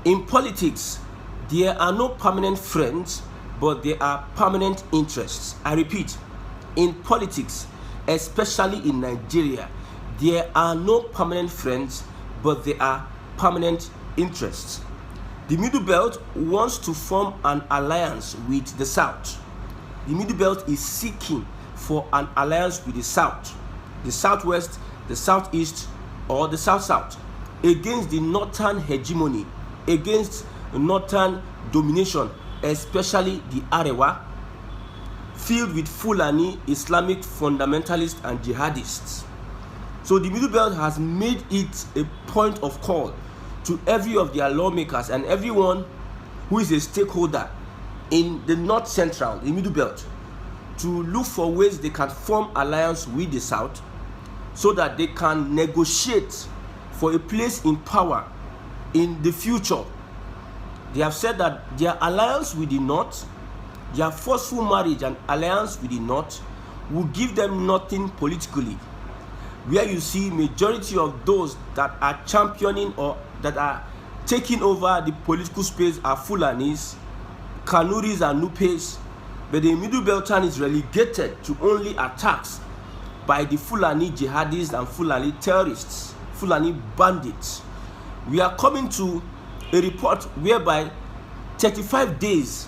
In politics, there are no permanent friends, but there are permanent interests. I repeat, in politics, especially in Nigeria, there are no permanent friends, but there are permanent interests. The Middle Belt wants to form an alliance with the South. The Middle Belt is seeking for an alliance with the South, the Southwest, the Southeast, or the South-South, against the Northern hegemony, against Northern domination, especially the Arewa, filled with Fulani Islamic fundamentalists and jihadists. So the Middle Belt has made it a point of call to every of their lawmakers and everyone who is a stakeholder in the North Central, the Middle Belt, to look for ways they can form alliance with the South so that they can negotiate for a place in power in the future. They have said that their alliance with the North, their forceful marriage and alliance with the North, will give them nothing politically. Where you see majority of those that are championing or that are taking over the political space are Fulanis, Kanuris and Nupes, but the Middle Beltan is relegated to only attacks by the Fulani jihadists and Fulani terrorists, Fulani bandits. We are coming to a report whereby 35 days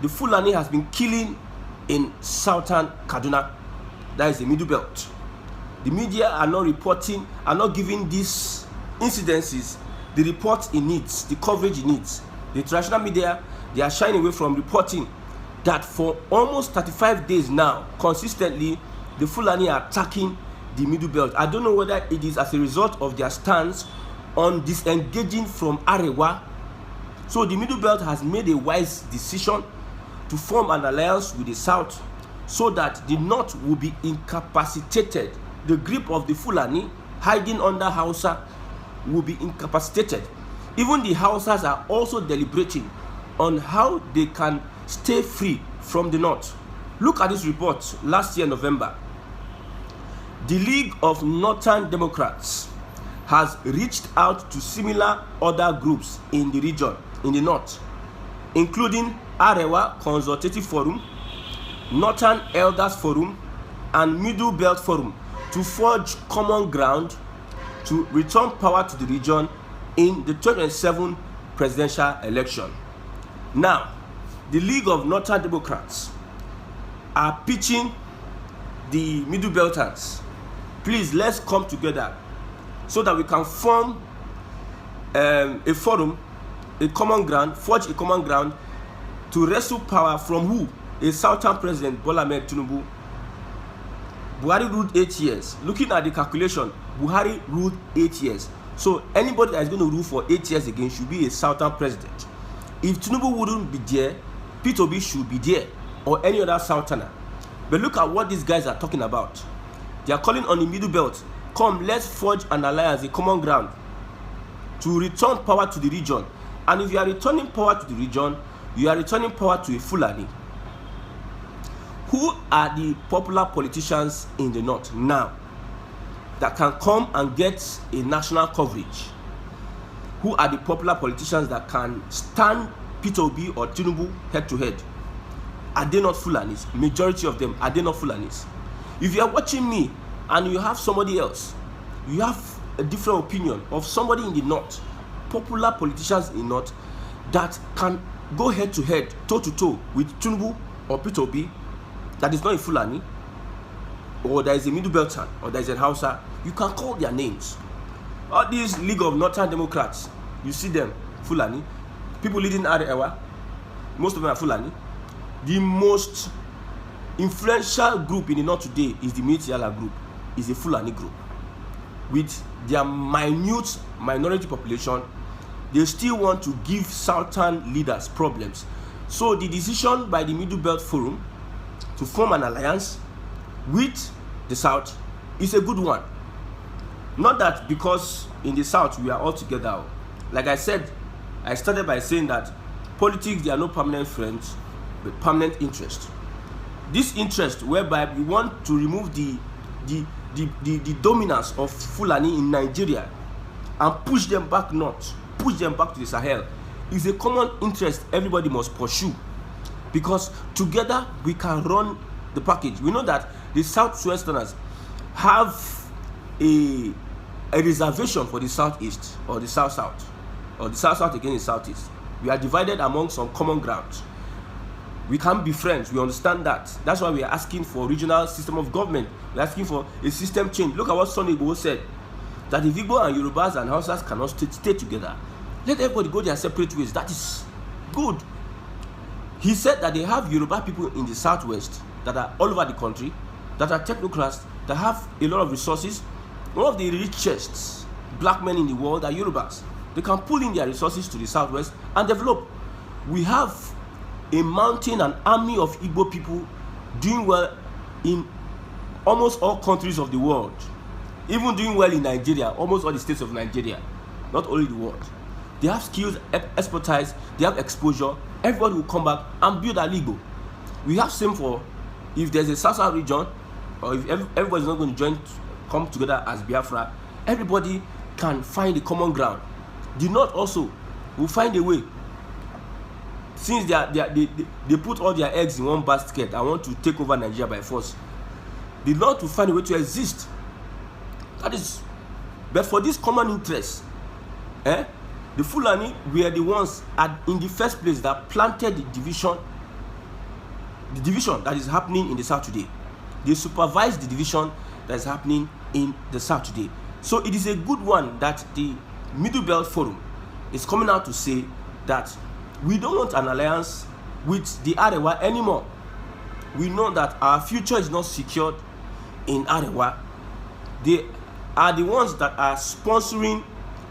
the Fulani has been killing in southern Kaduna, that is the Middle Belt. The media are not reporting, are not giving these incidences the report it needs, the coverage it needs. The traditional media, they are shying away from reporting that for almost 35 days now, consistently, the Fulani are attacking the Middle Belt. I don't know whether it is as a result of their stance on disengaging from Arewa. So the Middle Belt has made a wise decision to form an alliance with the South so that the North will be incapacitated. The grip of the Fulani hiding under Hausa will be incapacitated. Even the Hausas are also deliberating on how they can stay free from the North. Look at this report last year, November. The League of Northern Democrats has reached out to similar other groups in the region, in the North, including Arewa Consultative Forum, Northern Elders Forum, and Middle Belt Forum to forge common ground to return power to the region in the 2027 presidential election. Now, the League of Northern Democrats are pitching the Middle Belters, please let's come together so that we can form a forum, a common ground, forge a common ground to wrestle power from who? A Southern President, Bola Ahmed Tinubu. Buhari ruled 8 years. Looking at the calculation, Buhari ruled 8 years. So anybody that is going to rule for 8 years again should be a Southern president. If Tinubu wouldn't be there, P2B should be there, or any other Southerner. But look at what these guys are talking about. They are calling on the Middle Belt. Come, let's forge an alliance, a common ground, to return power to the region. And if you are returning power to the region, you are returning power to a Fulani. Who are the popular politicians in the North now that can come and get a national coverage? Who are the popular politicians that can stand P2B or Tinubu head to head? Are they not Fulanis? Majority of them, are they not Fulanis? If you are watching me and you have somebody else, you have a different opinion of somebody in the North, popular politicians in the North that can go head to head, toe to toe with Tinubu or P2B, that is not a Fulani, or there is a Middle Beltan, or there is a Hausa, you can call their names. All these League of Northern Democrats, you see them, Fulani. People leading Arewa, most of them are Fulani. The most influential group in the North today is the Militiala group, is a Fulani group. With their minute minority population, they still want to give Southern leaders problems. So the decision by the Middle Belt Forum to form an alliance with the South is a good one. Not that because in the South we are all together. Like I said, I started by saying that politics, there are no permanent friends, but permanent interest. This interest whereby we want to remove the dominance of Fulani in Nigeria and push them back north, push them back to the Sahel is a common interest everybody must pursue, because together we can run the package. We know that the Southwesterners have a reservation for the Southeast, or the South-South, or the South-South against the Southeast. We are divided among some common grounds. We can't be friends. We understand that. That's why we are asking for a regional system of government. We're asking for a system change. Look at what Sunday Igboho said, that if Igbo and Yorubas and Hausas cannot stay together, let everybody go their separate ways. That is good. He said that they have Yoruba people in the Southwest that are all over the country, that are technocrats, that have a lot of resources. One of the richest black men in the world are Yorubas. They can pull in their resources to the Southwest and develop. We have a mountain and army of Igbo people doing well in almost all countries of the world, even doing well in Nigeria, almost all the states of Nigeria, not only the world. They have skills, expertise, they have exposure. Everybody will come back and build a Igbo. We have same for, if there's a South region, or if everybody's not going to come together as Biafra, everybody can find a common ground. The North also will find a way. Since they put all their eggs in one basket and want to take over Nigeria by force, the North will find a way to exist. That is, but for this common interest, the Fulani were the ones in the first place that planted the division that is happening in the South today. They supervised the division that is happening in the South today. So it is a good one that the Middle Belt Forum is coming out to say that we don't want an alliance with the Arewa anymore. We know that our future is not secured in Arewa. They are the ones that are sponsoring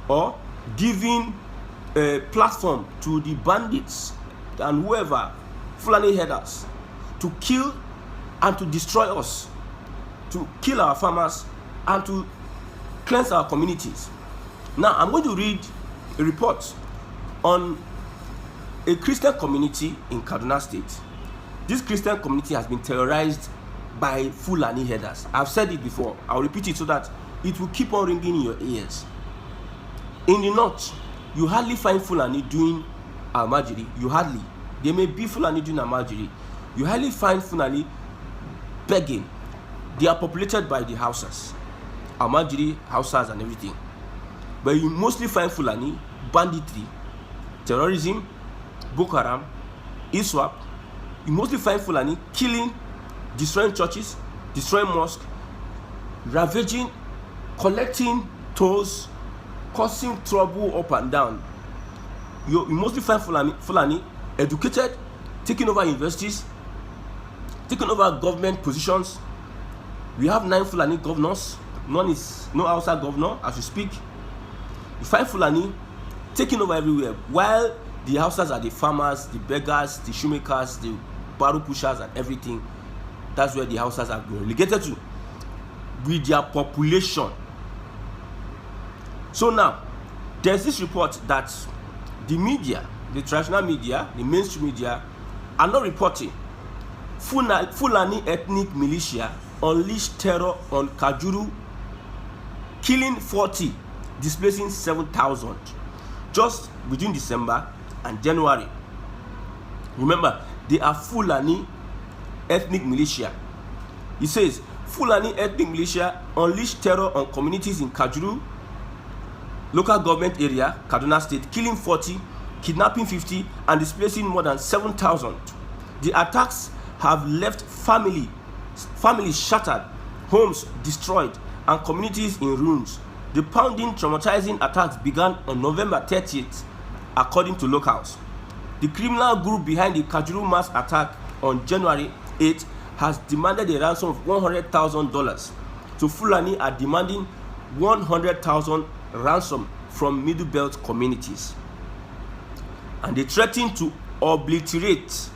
or giving a platform to the bandits and whoever, Fulani headers, to kill and to destroy us, to kill our farmers and to cleanse our communities. Now, I'm going to read a report on a Christian community in Kaduna State. This Christian community has been terrorized by Fulani headers. I've said it before. I'll repeat it so that it will keep on ringing in your ears. In the North, you hardly find Fulani doing Almajiri. You hardly. There may be Fulani doing Almajiri. You hardly find Fulani begging. They are populated by the Hausas, Almajiri, Hausas and everything. But you mostly find Fulani, banditry, terrorism, Boko Haram, ISWAP. You mostly find Fulani killing, destroying churches, destroying mosques, ravaging, collecting tolls, causing trouble up and down. You mostly find Fulani educated, taking over universities, taking over government positions. We have 9 Fulani governors. No outside governor as we speak. You find Fulani taking over everywhere, while the Hausas are the farmers, the beggars, the shoemakers, the barrow pushers and everything. That's where the Hausas are relegated to with their population. So now, there's this report that the media, the traditional media, the mainstream media, are not reporting. Fulani ethnic militia unleashed terror on Kajuru, killing 40, displacing 7,000, just between December and January. Remember, they are Fulani ethnic militia. It says, Fulani ethnic militia unleashed terror on communities in Kajuru local government area, Kaduna State, killing 40, kidnapping 50, and displacing more than 7,000. The attacks have left families shattered, homes destroyed, and communities in ruins. The pounding, traumatizing attacks began on November 30th, according to locals. The criminal group behind the Kajuru mass attack on January 8th has demanded a ransom of $100,000. So Fulani are demanding $100,000 ransom from Middle Belt communities. And they threaten to obliterate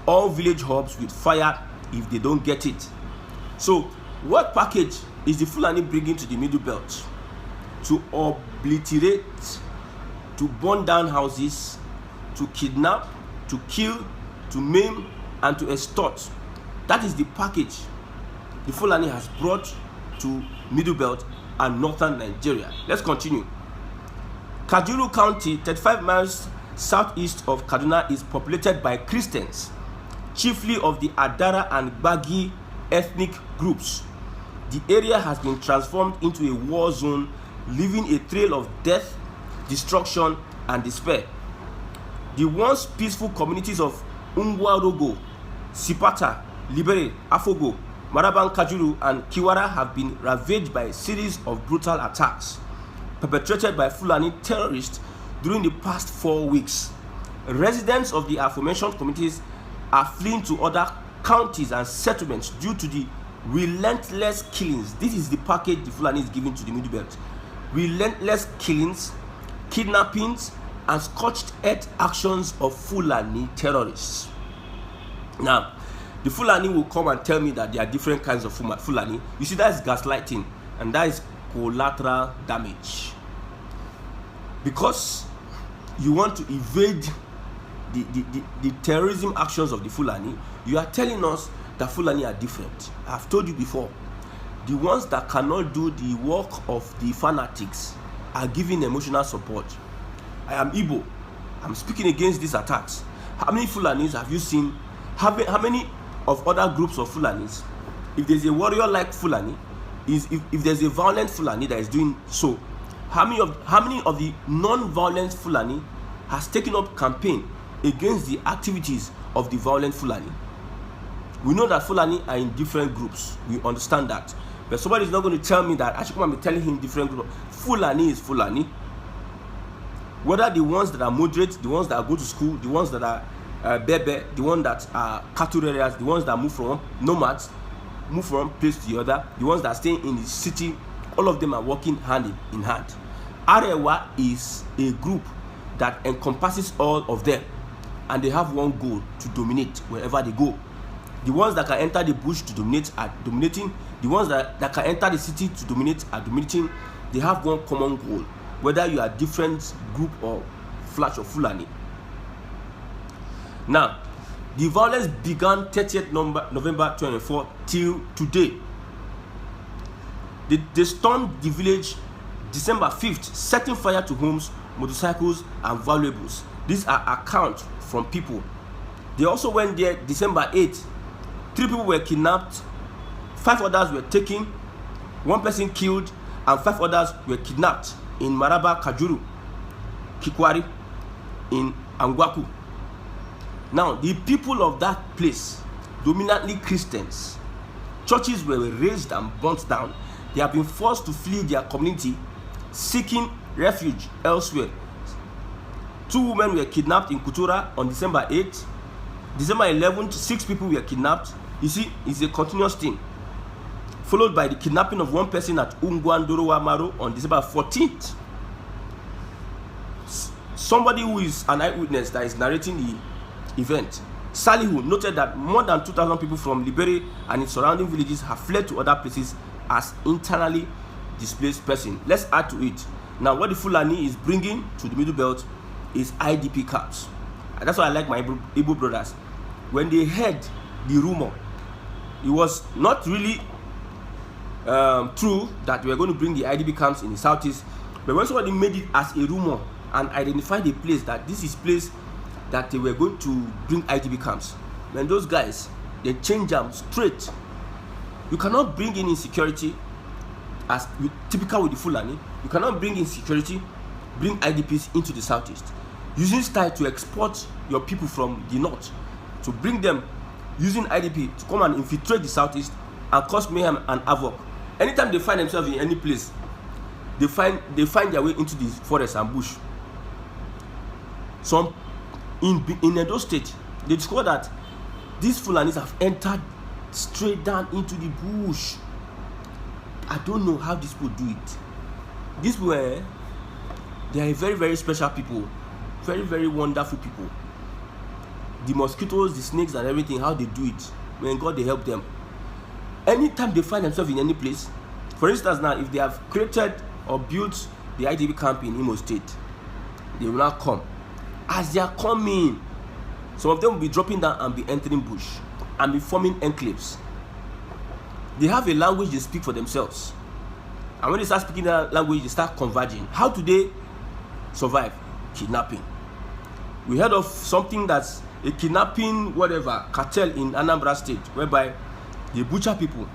all village hubs with fire if they don't get it. So what package is the Fulani bringing to the Middle Belt? To obliterate, to burn down houses, to kidnap, to kill, to maim, and to extort. That is the package the Fulani has brought to Middle Belt and northern Nigeria. Let's continue. Kajuru County, 35 miles southeast of Kaduna, is populated by Christians, chiefly of the Adara and Gbagi ethnic groups. The area has been transformed into a war zone, leaving a trail of death, destruction, and despair. The once peaceful communities of Ungwarogo, Sipata, Libere, Afogo, Maraban Kajuru, and Kiwara have been ravaged by a series of brutal attacks perpetrated by Fulani terrorists during the past 4 weeks. Residents of the aforementioned communities are fleeing to other counties and settlements due to the relentless killings. This is the package the Fulani is giving to the Middle Belt. Relentless killings, kidnappings, and scorched earth actions of Fulani terrorists. Now, the Fulani will come and tell me that there are different kinds of Fulani. You see, that is gaslighting, and that is collateral damage. Because you want to evade the terrorism actions of the Fulani, you are telling us that Fulani are different. I have told you before, the ones that cannot do the work of the fanatics are giving emotional support. I am Igbo. I'm speaking against these attacks. How many Fulanis have you seen? How many of other groups of Fulanis? If there's a warrior like Fulani, if there's a violent Fulani that is doing so, how many of the non-violent Fulani has taken up campaign against the activities of the violent Fulani? We know that Fulani are in different groups. We understand that. But somebody is not going to tell me that I should come and be telling him different groups. Fulani is Fulani. Whether the ones that are moderate, the ones that go to school, the ones that are Bebe, the ones that are cattle areas, the ones that move from nomads, move from one place to the other, the ones that stay in the city, all of them are working hand in hand. Arewa is a group that encompasses all of them, and they have one goal: to dominate wherever they go. The ones that can enter the bush to dominate are dominating. The ones that can enter the city to dominate are dominating. They have one common goal, whether you are different group or Flash or Fulani. Now, the violence began 30th November 24 till today. They stormed the village December 5th, setting fire to homes, motorcycles, and valuables. These are accounts from people. They also went there December 8th. 3 people were kidnapped, 5 others were taken, 1 person killed, and 5 others were kidnapped in Maraba, Kajuru, Kikwari, in Angwaku. Now, the people of that place, dominantly Christians, churches were razed and burnt down. They have been forced to flee their community, seeking refuge elsewhere. 2 women were kidnapped in Kutura on December 8th. December 11th, 6 people were kidnapped. You see, it's a continuous thing. Followed by the kidnapping of 1 person at Ungwandorowa Maro on December 14th. Somebody who is an eyewitness that is narrating the event, Salihu, noted that more than 2,000 people from Libere and its surrounding villages have fled to other places as internally displaced persons. Let's add to it. Now, what the Fulani is bringing to the Middle Belt is IDP camps. And that's why I like my Igbo brothers. When they heard the rumor, it was not really true that we were going to bring the IDP camps in the southeast. But when somebody made it as a rumor and identified a place that this is place that they were going to bring IDP camps, then those guys, they change them straight. You cannot bring in insecurity as typical with the Fulani. You cannot bring insecurity, bring IDPs into the southeast, using style to export your people from the north, to bring them using IDP to come and infiltrate the southeast and cause mayhem and havoc. Anytime they find themselves in any place, they find their way into the forest and bush. Some in Edo State, they discovered that these Fulanis have entered straight down into the bush. I don't know how these people do it. These were, they are very, very special people, very, very wonderful people. The mosquitoes, the snakes, and everything, how they do it, when God they help them. Anytime they find themselves in any place, for instance, now if they have created or built the IDP camp in Imo State, they will now come. As they are coming, some of them will be dropping down and be entering bush and be forming enclaves. They have a language they speak for themselves, and when they start speaking that language, they start converging. How do they survive? Kidnapping. We heard of something that's a kidnapping whatever cartel in Anambra State, whereby they butcher people.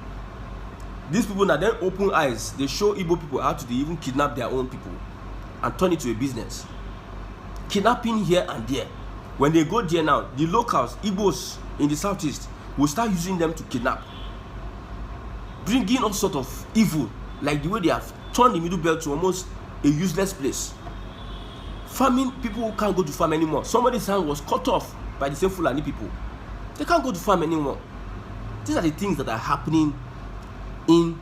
These people now then open eyes. They show Igbo people how to even kidnap their own people and turn it to a business. Kidnapping here and there. When they go there now, the locals, Igbos in the southeast, will start using them to kidnap, bringing all sort of evil, like the way they have turned the Middle Belt to almost a useless place. Farming, people can't go to farm anymore. Somebody's hand was cut off by the same Fulani people. They can't go to farm anymore. These are the things that are happening in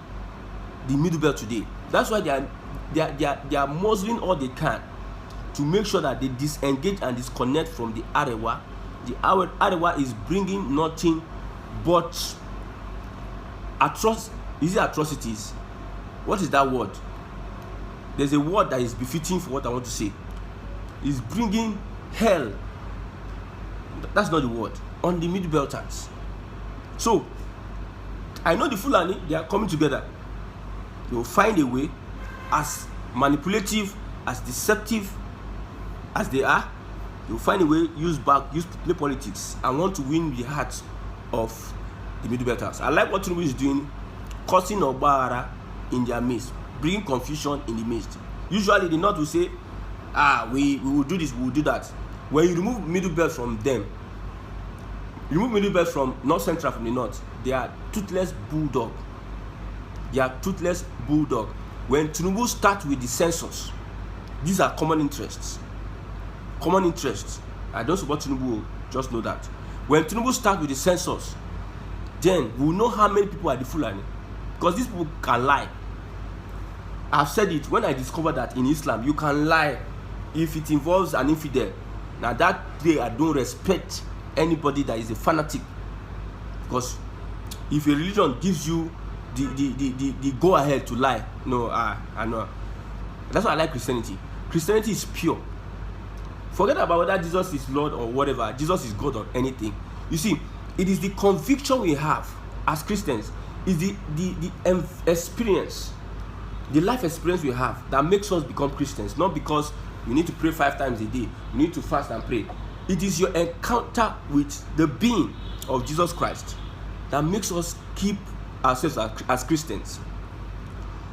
the Middle Belt today. That's why they are muzzling all they can to make sure that they disengage and disconnect from the Arewa. The Arewa is bringing nothing but atrocities. What is that word? There's a word that is befitting for what I want to say. Is bringing hell. That's not the word. On the Middle Belters. So, I know the Fulani, they are coming together. They will find a way, as manipulative, as deceptive as they are, they will find a way, use play politics, and want to win the hearts of the Middle Belters. I like what Tinubu is doing, causing Obara in their midst, bringing confusion in the midst. Usually the North will say, we will do this, we will do that. When you remove Middle Belt from them, remove Middle Belt from North Central from the North, they are toothless bulldog. They are toothless bulldog. When Tinubu starts with the census, these are common interests. Common interests. I don't support Tinubu, just know that. When Tinubu starts with the census, then we will know how many people are the Fulani. Because these people can lie. I've said it when I discovered that in Islam, you can lie if it involves an infidel. Now that day I don't respect anybody that is a fanatic. Because if a religion gives you the go ahead to lie, no, I know. That's why I like Christianity. Christianity is pure. Forget about whether Jesus is Lord or whatever, Jesus is God or anything. You see, it is the conviction we have as Christians, is the experience, the life experience we have that makes us become Christians. Not because we need to pray 5 times a day, we need to fast and pray. It is your encounter with the being of Jesus Christ that makes us keep ourselves as Christians.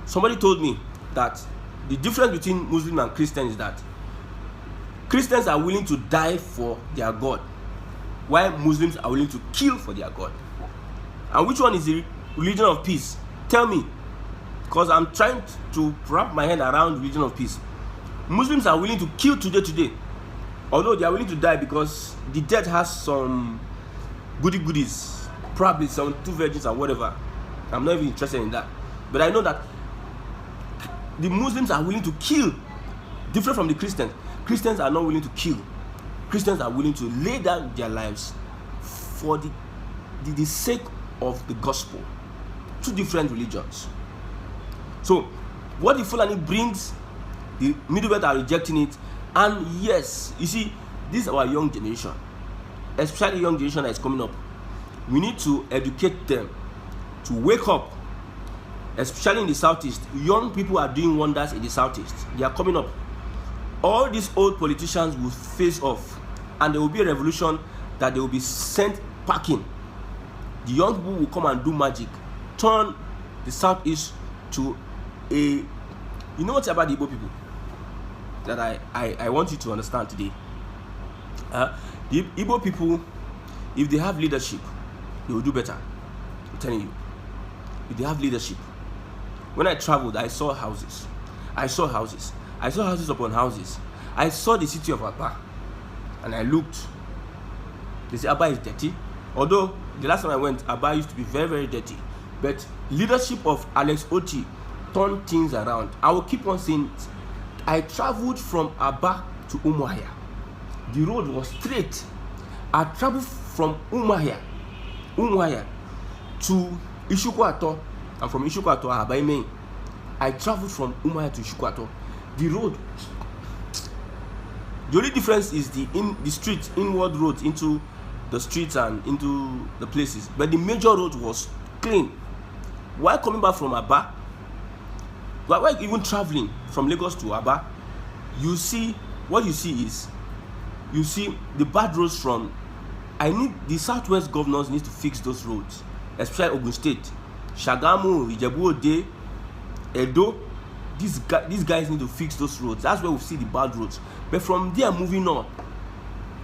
Somebody told me that the difference between Muslim and Christian is that Christians are willing to die for their God, while Muslims are willing to kill for their God. And which one is the religion of peace? Tell me, because I'm trying to wrap my head around religion of peace. Muslims are willing to kill today, although they are willing to die because the death has some goodies, probably some 2 virgins or whatever. I'm not even interested in that. But I know that the Muslims are willing to kill, different from the Christians. Christians are not willing to kill. Christians are willing to lay down their lives for the sake of the gospel. 2 different religions. So, what the Fulani brings, the Middle Belt are rejecting it. And yes, you see, this is our young generation, especially the young generation that is coming up. We need to educate them to wake up, especially in the southeast. Young people are doing wonders in the southeast. They are coming up. All these old politicians will face off, and there will be a revolution that they will be sent packing. The young people will come and do magic, turn the southeast to a, you know what's about the Igbo people that I want you to understand today. The Igbo people, if they have leadership, they will do better. I'm telling you. If they have leadership. When I traveled, I saw houses. I saw houses upon houses. I saw the city of Aba, and I looked. They say Aba is dirty. Although the last time I went, Aba used to be very, very dirty. But leadership of Alex Oti turned things around. I will keep on saying it. I traveled from Aba to Umuahia. The road was straight. I traveled from Umuahia to Ishukwato, and from Ishukwato to Abaime. I traveled from Umuahia to Ishukwato. The road, the only difference is the street, inward roads into the streets and into the places, but the major road was clean. While coming back from Aba, while even traveling from Lagos to Aba, you see, what you see is, you see the bad roads from, the southwest governors need to fix those roads, especially Ogun State, Shagamu, Ijebu Ode, Edo. These guys need to fix those roads. That's where we see the bad roads. But from there moving on,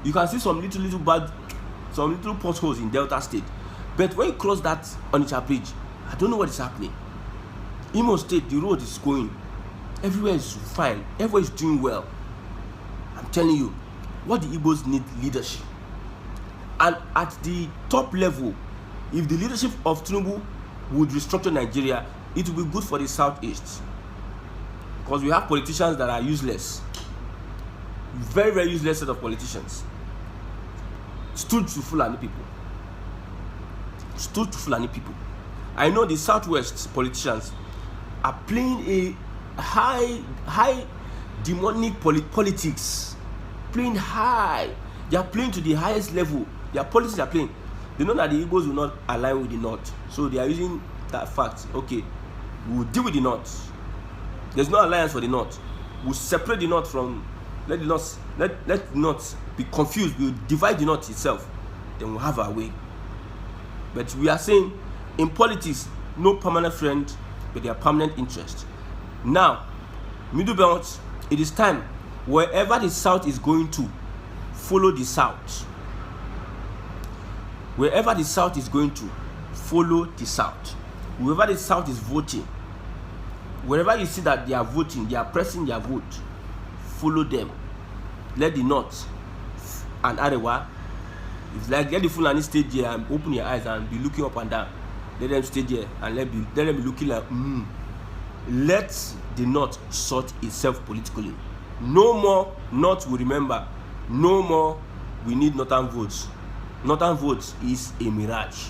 you can see some little potholes in Delta State. But when you cross that Onitsha bridge, I don't know what is happening. Imo State, the road is going. Everywhere is fine. Everywhere is doing well. I'm telling you, what the Igbos need leadership. And at the top level, if the leadership of Tinubu would restructure Nigeria, it will be good for the Southeast. Because we have politicians that are useless. Very, very useless set of politicians. Stood to Fulani people. I know the Southwest politicians are playing a high demonic politics. Playing high. They are playing to the highest level. Their politics are playing. They know that the Igbos will not align with the North. So they are using that fact. Okay, we will deal with the North. There's no alliance for the North. We'll separate the North from, let the North be confused. We'll divide the North itself. Then we'll have our way. But we are saying, in politics, no permanent friend, but their permanent interest. Now, Middle Belt, it is time, wherever the South is going to, follow the South. Wherever the South is going to, follow the South. Wherever the South is voting, wherever you see that they are voting, they are pressing their vote, follow them. Let the North and Arewa, it's like, let the Fulani stay there and open your eyes and be looking up and down. Let them stay there and let them be looking like, Let the North sort itself politically. No more North will remember. No more we need Northern votes. Northern votes is a mirage.